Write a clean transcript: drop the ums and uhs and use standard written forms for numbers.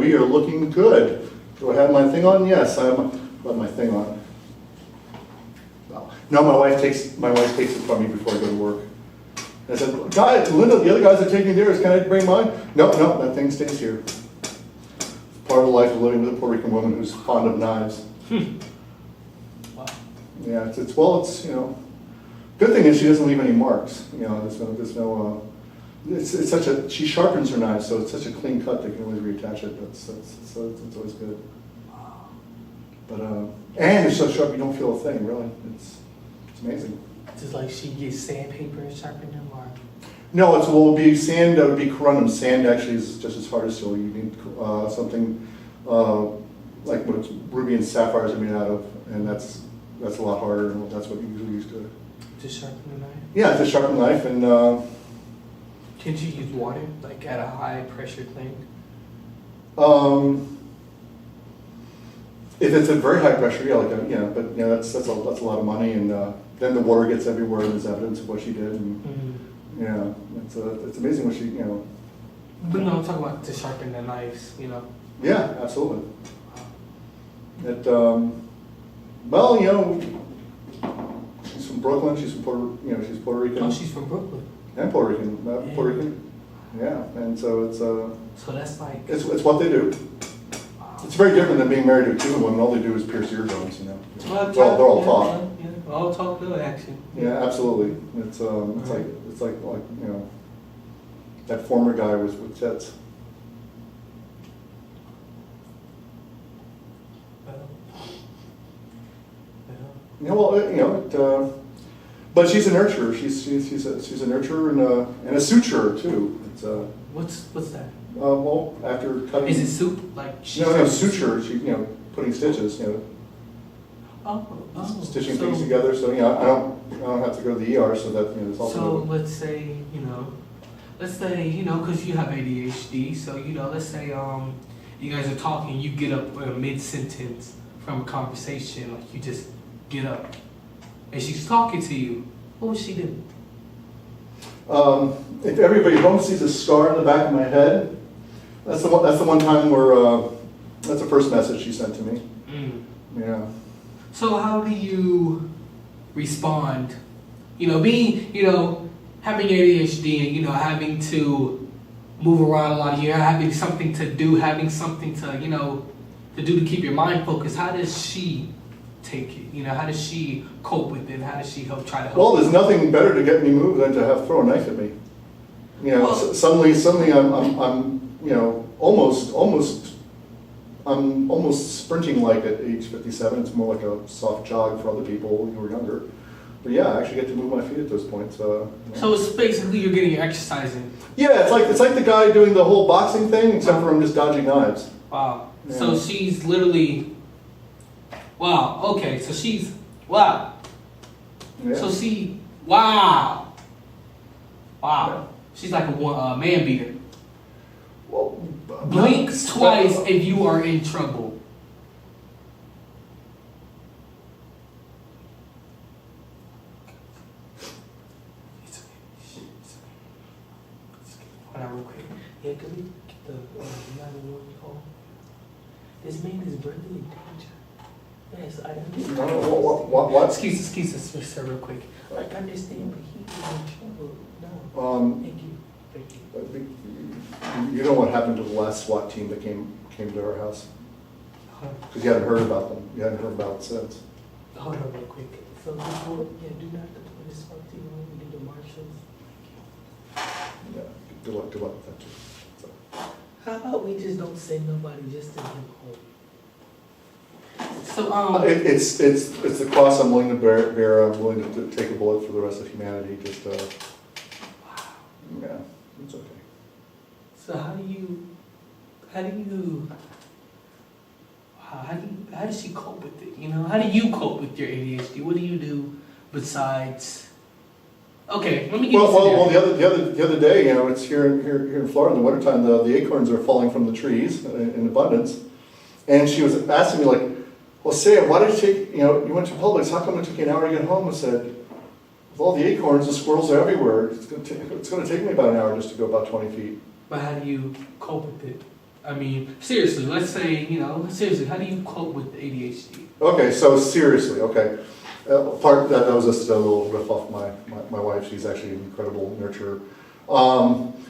We are looking good. Do I have my thing on? Yes, I have my thing on. No, my wife takes it from me before I go to work. I said, Linda, the other guys are taking theirs. Can I bring mine? No, that thing stays here. It's part of the life of living with a Puerto Rican woman who's fond of knives. Wow. Yeah, it's good thing is she doesn't leave any marks. It's such a, she sharpens her knife, so it's such a clean cut they can always reattach it. It's always good. Wow. But and it's so sharp you don't feel a thing really. It's amazing. Just like she gets sandpaper and sharpen them, or? No, it will be sand. It would be corundum. Sand actually is just as hard as steel. You need something like what ruby and sapphires are made out of, and that's a lot harder. And that's what you usually use to sharpen the knife. Yeah, to sharpen the knife and. Can you use water, like at a high pressure thing? If it's a very high pressure, but that's a lot of money, and then the water gets everywhere, and there's evidence of what she did, and it's amazing what she, But no, I'm talking about to sharpen the knives, Yeah, absolutely. It, she's from Brooklyn. She's from she's Puerto Rican. Oh, she's from Brooklyn. And Puerto Rican, Puerto Rican. Yeah, and so it's So that's like. it's what they do. Wow. It's very different than being married to a Cuban woman. All they do is pierce earphones, Well, they're all taught. Yeah, all talk, no action. Yeah, absolutely. It's like that former guy was with Tets. But she's a nurturer. She's a nurturer and a suturer too. It's What's that? Well, after cutting. Is it soup like? No, suture. She putting stitches. Oh. Stitching things together. So I don't have to go to the ER. So that it's all. So let's say because you have ADHD. So let's say you guys are talking. You get up mid sentence from a conversation. Like you just get up, and she's talking to you. What would she do? If everybody at home sees a scar in the back of my head, that's the one time where that's the first message she sent to me. Yeah. So how do you respond? Being having ADHD and having to move around a lot. You're having something to do, having something to to do to keep your mind focused. How does she take it? How does she cope with it? How does she try to help? Well, there's nothing better to get me moved than to throw a knife at me. Suddenly I'm almost sprinting like at age 57. It's more like a soft jog for other people who are younger. But yeah, I actually get to move my feet at those points. So it's basically you're getting your exercise in. Yeah, it's like the guy doing the whole boxing thing, except for I'm just dodging knives. Wow. Yeah. So she's literally. Wow. Okay. So she's wow. Yeah. So wow. Yeah. She's like a man beater. Well, Blink twice if you are in trouble. Hold on real quick. Yeah, can we get the 911 call? This man is really in danger. Yes, I understand. What? Excuse us, sir, real quick. I understand, but he is in trouble. No. Thank you. You know what happened to the last SWAT team that came to our house? Because you hadn't heard about them. You hadn't heard about it since. Hold on real quick. So before, do not deploy the SWAT team when we do the marshals. Yeah. Good luck with that too. So. How about we just don't send nobody just to him home? So it's the cross I'm willing to bear. I'm willing to take a bullet for the rest of humanity. Just yeah, it's okay. So how does she cope with it? How do you cope with your ADHD? What do you do besides? Okay, let me give you Well, the other day, it's here in Florida in the wintertime. The acorns are falling from the trees in abundance, and she was asking me like, "Well, Sam, why did it take? You went to Publix. How come it took you an hour to get home?" I said, "With all the acorns, the squirrels are everywhere. It's going to take me about an hour just to go about 20 feet." But how do you cope with it? I mean, seriously, let's say, seriously, how do you cope with ADHD? Okay, so seriously, okay. Part that was just a little riff off my wife. She's actually an incredible nurturer.